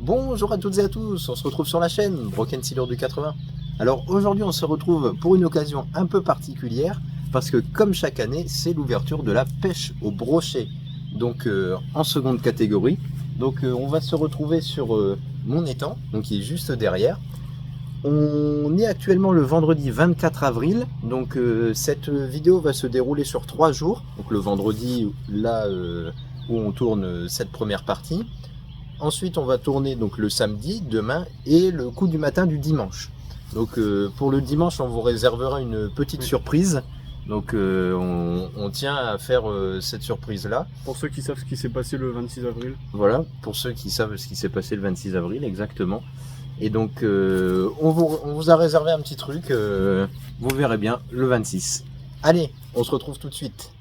Bonjour à toutes et à tous, on se retrouve sur la chaîne Broken Sealer du 80. Alors aujourd'hui on se retrouve pour une occasion un peu particulière parce que comme chaque année c'est l'ouverture de la pêche au brochet. Donc en seconde catégorie. Donc on va se retrouver sur mon étang, donc qui est juste derrière. On est actuellement le vendredi 24 avril, donc cette vidéo va se dérouler sur 3 jours. Donc le vendredi là où on tourne cette première partie. Ensuite, on va tourner donc le samedi, demain, et le coup du matin du dimanche. Donc pour le dimanche, on vous réservera une petite surprise. Donc on tient à faire cette surprise-là. Pour ceux qui savent ce qui s'est passé le 26 avril. Voilà, pour ceux qui savent ce qui s'est passé le 26 avril, exactement. Et donc on vous a réservé un petit truc, vous verrez bien, le 26. Allez, on se retrouve tout de suite.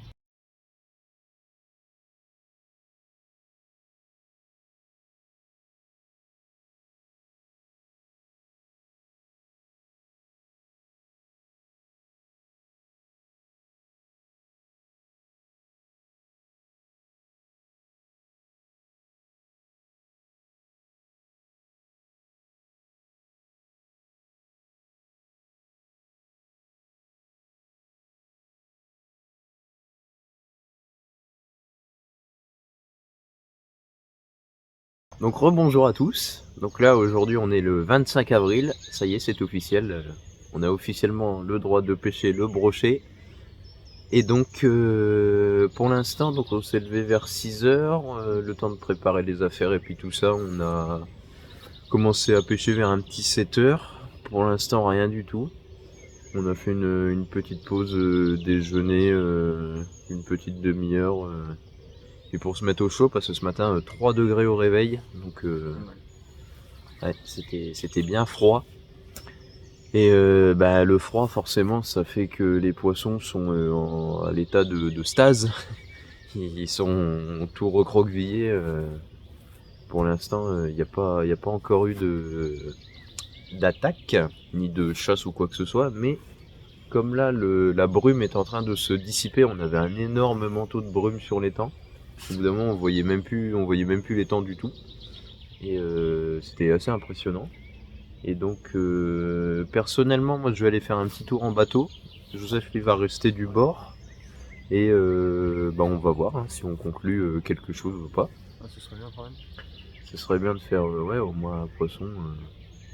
Donc rebonjour à tous. Donc là aujourd'hui on est le 25 avril, ça y est c'est officiel, on a officiellement le droit de pêcher le brochet. Et donc pour l'instant donc on s'est levé vers 6 h, le temps de préparer les affaires et puis tout ça, on a commencé à pêcher vers un petit 7 h. Pour l'instant rien du tout. On a fait une petite pause déjeuner, une petite demi-heure. Et pour se mettre au chaud, parce que ce matin 3 degrés au réveil, donc ouais, c'était bien froid. Et le froid forcément ça fait que les poissons sont à l'état de stase. Ils sont tout recroquevillés. Pour l'instant il n'y a pas encore eu d'attaque, ni de chasse ou quoi que ce soit, mais comme là la brume est en train de se dissiper, on avait un énorme manteau de brume sur l'étang. Au bout d'un moment, on voyait même plus l'étang du tout. Et c'était assez impressionnant. Et donc, personnellement, moi, je vais aller faire un petit tour en bateau. Joseph, lui, va rester du bord. Et on va voir hein, si on conclut quelque chose ou pas. Ah, ce serait bien quand même. Ce serait bien de faire ouais, au moins un poisson,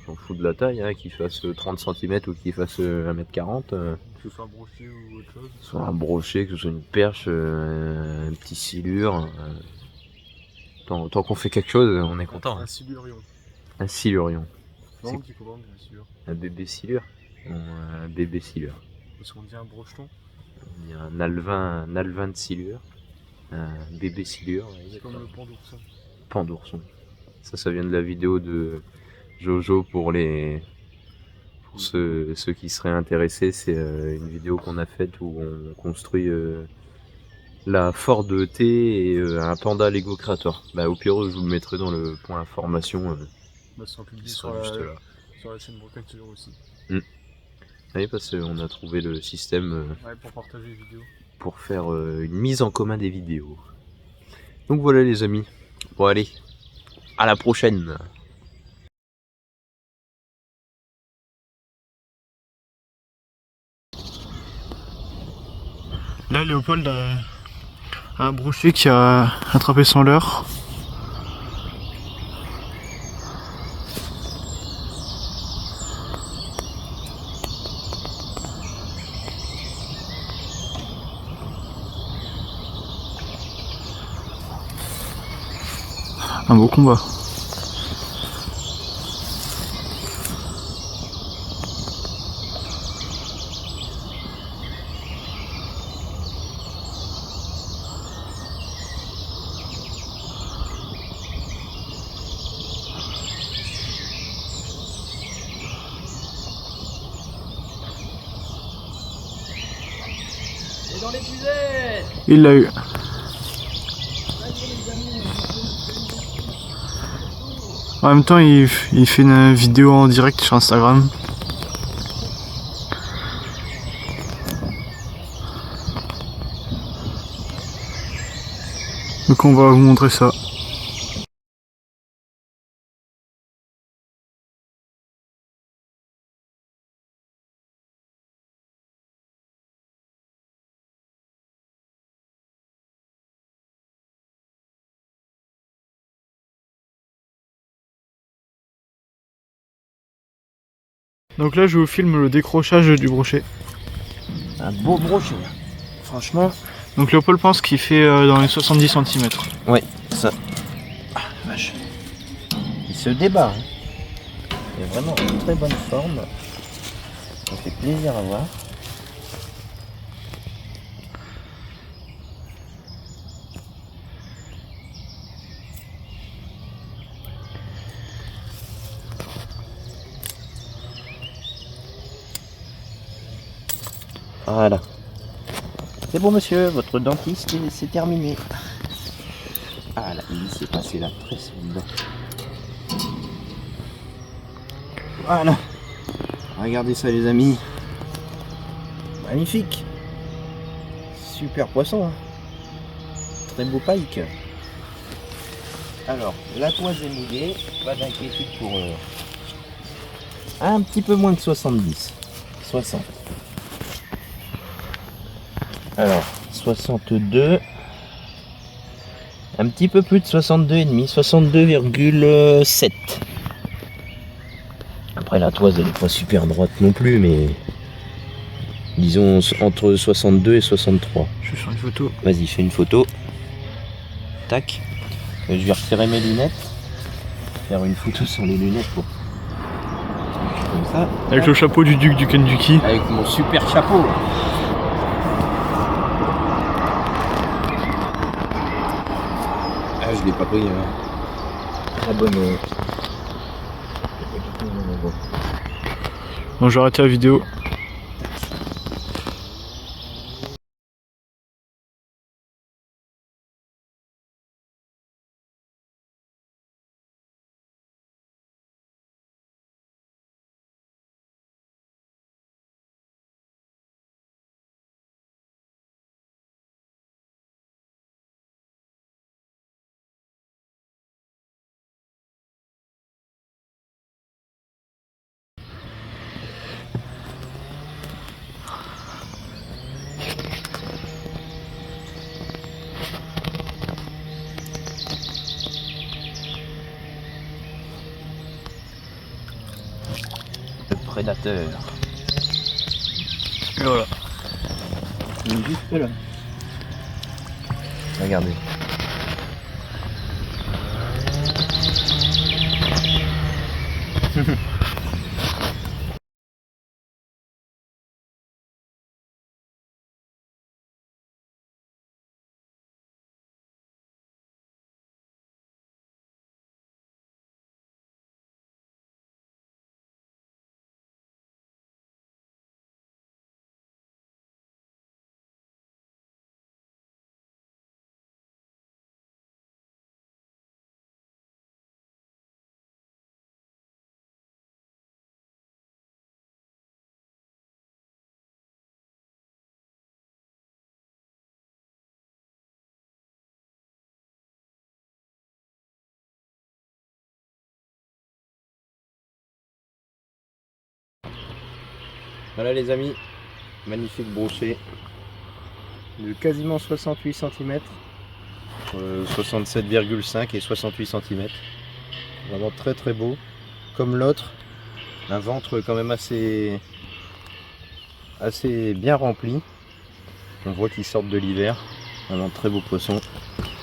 j'en fous de la taille, hein, qu'il fasse 30 cm ou qu'il fasse 1,40 m. Que ce soit un brochet ou autre chose. Soit un brochet, que ce soit une perche, un petit silure. Tant qu'on fait quelque chose, on est content. Un silurion. Un silurion. Non, qu'il faut vendre un silure. Un bébé silure. Un bébé silure. Parce qu'on dit un brocheton. On dit un alvin de silure. Un bébé silure. C'est comme le pan d'ourson. Pan d'ourson. Ça vient de la vidéo de Jojo pour ceux qui seraient intéressés. C'est une vidéo qu'on a faite où on construit la Ford T et un Panda Lego Creator. Au pire, je vous le mettrai dans le point information. Ça sera publié sur la chaîne Broken Sealer aussi. Oui, parce qu'on a trouvé le système ouais, pour partager les vidéos. Pour faire une mise en commun des vidéos. Donc voilà les amis. Bon allez, à la prochaine. Là, Léopold a un brochet qui a attrapé son leurre. Un beau combat. Et dans l'épuisette. Il l'a eu. En même temps, il fait une vidéo en direct sur Instagram. Donc on va vous montrer ça. Donc là, je vous filme le décrochage du brochet. Un beau brochet. Franchement. Donc Léopold pense qu'il fait dans les 70 cm. Ouais, ça. Ah, vache. Il se débat. Hein. Il est vraiment en très bonne forme. Ça fait plaisir à voir. Voilà. C'est bon monsieur, votre dentiste c'est terminé. Ah là, il s'est passé la tresse dedans. Voilà. Regardez ça les amis. Magnifique. Super poisson. Hein. Très beau pike. Alors, la toise est mouillée. Pas d'inquiétude pour un petit peu moins de 70. 60. Alors, 62. Un petit peu plus de 62,5. 62,7. Après la toise elle est pas super droite non plus, mais disons entre 62 et 63. Je vais faire une photo. Vas-y, fais une photo. Tac. Je vais retirer mes lunettes. Faire une photo sans les lunettes pour. Comme ça. Avec le chapeau du duc du Kentucky. Avec mon super chapeau. Ah, je l'ai pas pris. La bonne. Bon, je vais arrêter la vidéo. Le prédateur. Et voilà. Il est juste là. Regardez. Voilà les amis, magnifique brochet de quasiment 68 cm, 67,5 et 68 cm. Vraiment très très beau. Comme l'autre, un ventre quand même assez bien rempli. On voit qu'ils sortent de l'hiver. Vraiment très beau poisson.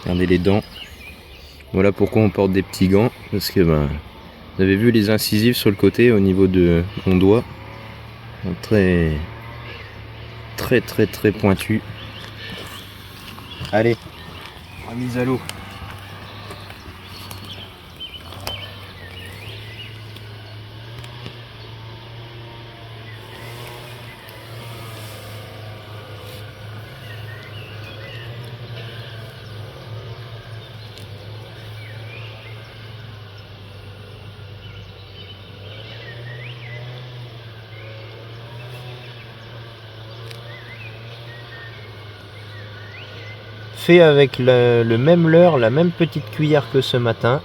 Regardez les dents. Voilà pourquoi on porte des petits gants. Parce que vous avez vu les incisives sur le côté au niveau de mon doigt. Très pointu. Allez, remise à l'eau. Fait avec le même leurre, la même petite cuillère que ce matin.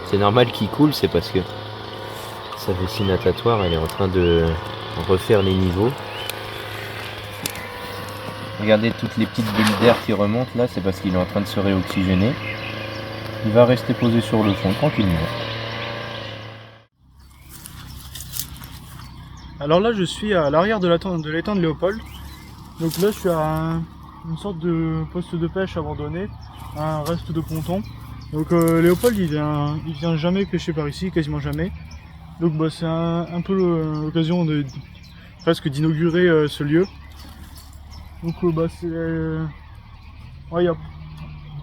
C'est normal qu'il coule, c'est parce que sa vessie natatoire elle est en train de refaire les niveaux. Regardez toutes les petites bulles d'air qui remontent là, c'est parce qu'il est en train de se réoxygéner. Il va rester posé sur le fond tranquillement. Alors là je suis à l'arrière de l'étang de Léopold. Donc là je suis à une sorte de poste de pêche abandonné, un reste de ponton. Donc Léopold il vient jamais pêcher par ici, quasiment jamais. Donc bah, c'est un peu l'occasion de presque d'inaugurer ce lieu. Donc bah c'est... ouais, il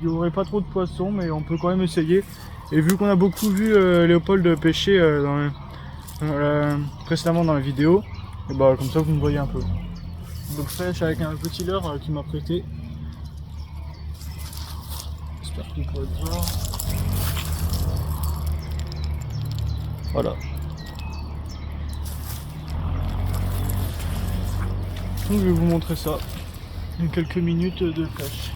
n'y aurait pas trop de poissons mais on peut quand même essayer. Et vu qu'on a beaucoup vu Léopold pêcher précédemment dans la vidéo, et bah comme ça vous me voyez un peu. Donc je pêche avec un petit leurre qu'il m'a prêté. J'espère qu'il pourra être voir. Voilà. Donc je vais vous montrer ça. En quelques minutes de pêche.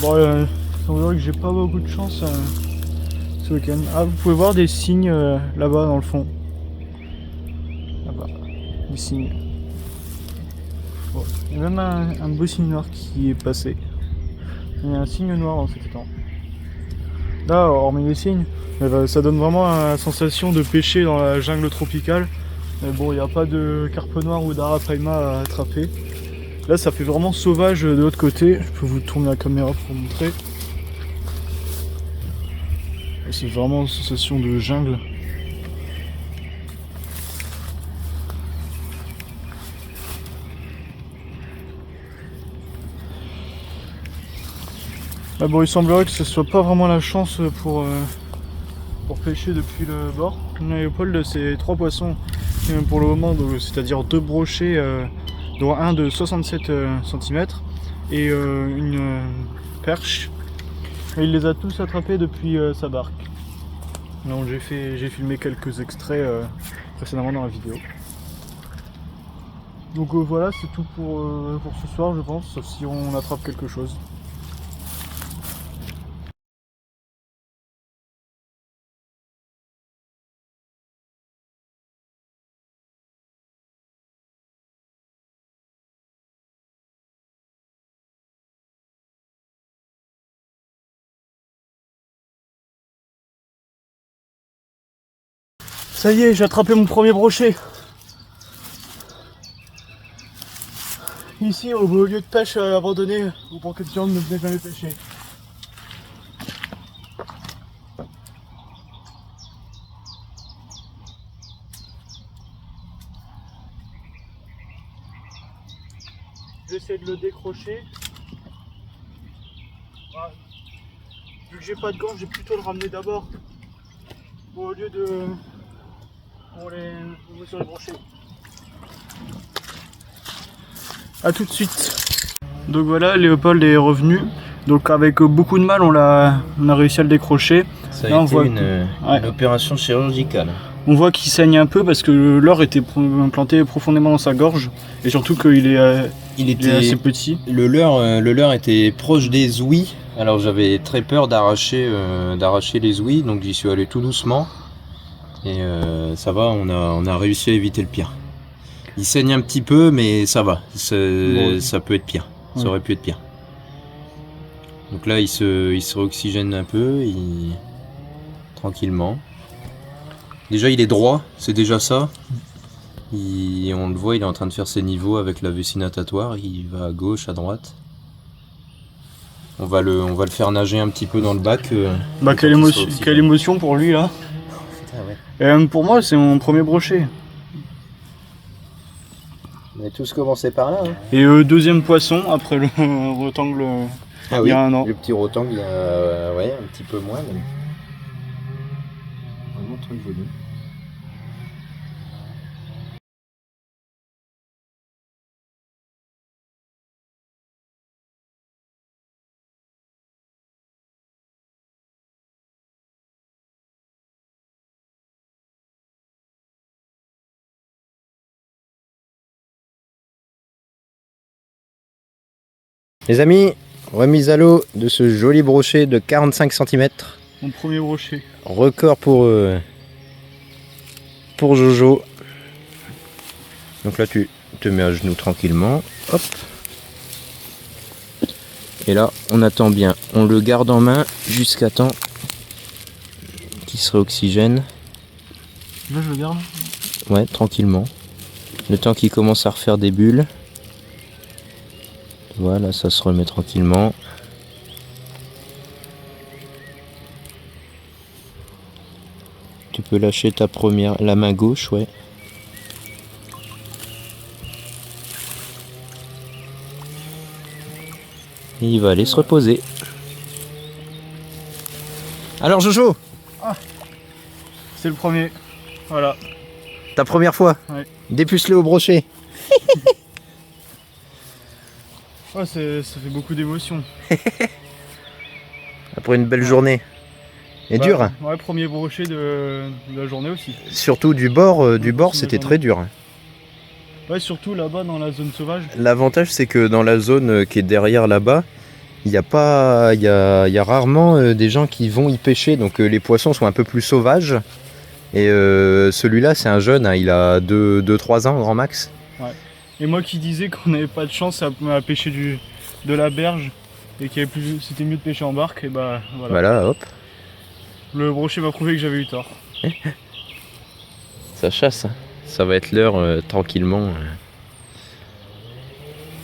Bon, il semblerait que j'ai pas beaucoup de chance ce week-end. Ah, vous pouvez voir des signes là-bas dans le fond. Là-bas, des signes. Bon, il y a même un beau signe noir qui est passé. Il y a un signe noir dans cet étang. Là, hormis les signes, ça donne vraiment la sensation de pêcher dans la jungle tropicale. Mais bon, il n'y a pas de carpe noire ou d'arapaima à attraper. Là, ça fait vraiment sauvage de l'autre côté. Je peux vous tourner la caméra pour vous montrer. C'est vraiment une sensation de jungle. Ah bon, il semblerait que ce soit pas vraiment la chance pour pêcher depuis le bord. Léopold, c'est 3 poissons pour le moment, c'est-à-dire 2 brochets, dont un de 67 cm et une perche. Et il les a tous attrapés depuis sa barque. Donc j'ai filmé quelques extraits précédemment dans la vidéo. Donc voilà, c'est tout pour ce soir, je pense, sauf si on attrape quelque chose. Ça y est, j'ai attrapé mon premier brochet. Ici, au lieu de pêche abandonné, où pour que les gens ne venaient jamais pêcher. J'essaie de le décrocher. Voilà. Vu que j'ai pas de gants, je vais plutôt le ramener d'abord. Au lieu de... pour les sur les brochets. A tout de suite. Donc voilà, Léopold est revenu. Donc avec beaucoup de mal, on a réussi à le décrocher. Ça a Là, on été voit une opération chirurgicale. On voit qu'il saigne un peu parce que l'or était implanté profondément dans sa gorge. Et surtout qu'il est, il est assez petit. Le leurre était proche des ouïes. Alors j'avais très peur d'arracher les ouïes, donc j'y suis allé tout doucement. Et ça va, on a réussi à éviter le pire. Il saigne un petit peu, mais ça va. Ça peut être pire. Ça aurait pu être pire. Donc là, il se réoxygène un peu, tranquillement. Déjà, il est droit, c'est déjà ça. On le voit, il est en train de faire ses niveaux avec la vessie natatoire. Il va à gauche, à droite. On va le faire nager un petit peu dans le bac. Quelle émotion pour lui là. Putain, ouais. Et même pour moi, c'est mon premier brochet. On a tous commencé par là. Hein. Et deuxième poisson après le rectangle. Ah il oui, y a un an. le petit rotangle, il y a un petit peu moins. Mais... vraiment très joli. Les amis, remise à l'eau de ce joli brochet de 45 cm. Mon premier brochet. Record pour Jojo. Donc là tu te mets à genoux tranquillement. Hop. Et là on attend bien. On le garde en main jusqu'à temps qu'il se réoxygène. Là je le garde. Ouais, tranquillement. Le temps qu'il commence à refaire des bulles. Voilà, ça se remet tranquillement. Tu peux lâcher la main gauche, ouais. Et il va aller se reposer. Alors Jojo, C'est le premier. Voilà. ta première fois. Ouais. Dépuce-le au brochet. Ouais, ça fait beaucoup d'émotions. Après une belle journée. Et dur. Hein. Ouais, premier brochet de la journée aussi. Surtout du bord, c'était très dur. Hein. Ouais, surtout là-bas dans la zone sauvage. L'avantage c'est que dans la zone qui est derrière là-bas, il y a rarement des gens qui vont y pêcher, donc les poissons sont un peu plus sauvages. Et celui-là c'est un jeune, hein, il a 2-3 ans grand max. Ouais. Et moi qui disais qu'on n'avait pas de chance à pêcher de la berge et qu'il c'était mieux de pêcher en barque, et bah voilà. Voilà, hop. Le brochet m'a prouvé que j'avais eu tort. Ça chasse, hein. Ça va être l'heure tranquillement.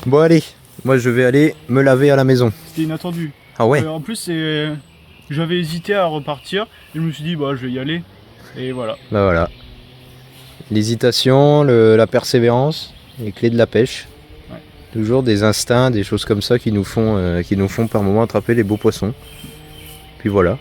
Bon allez, moi je vais aller me laver à la maison. C'était inattendu. Ah ouais. En plus j'avais hésité à repartir et je me suis dit bah je vais y aller et voilà. Bah voilà. L'hésitation, la persévérance, les clés de la pêche. Ouais. Toujours des instincts, des choses comme ça qui nous font par moments attraper les beaux poissons. Puis voilà.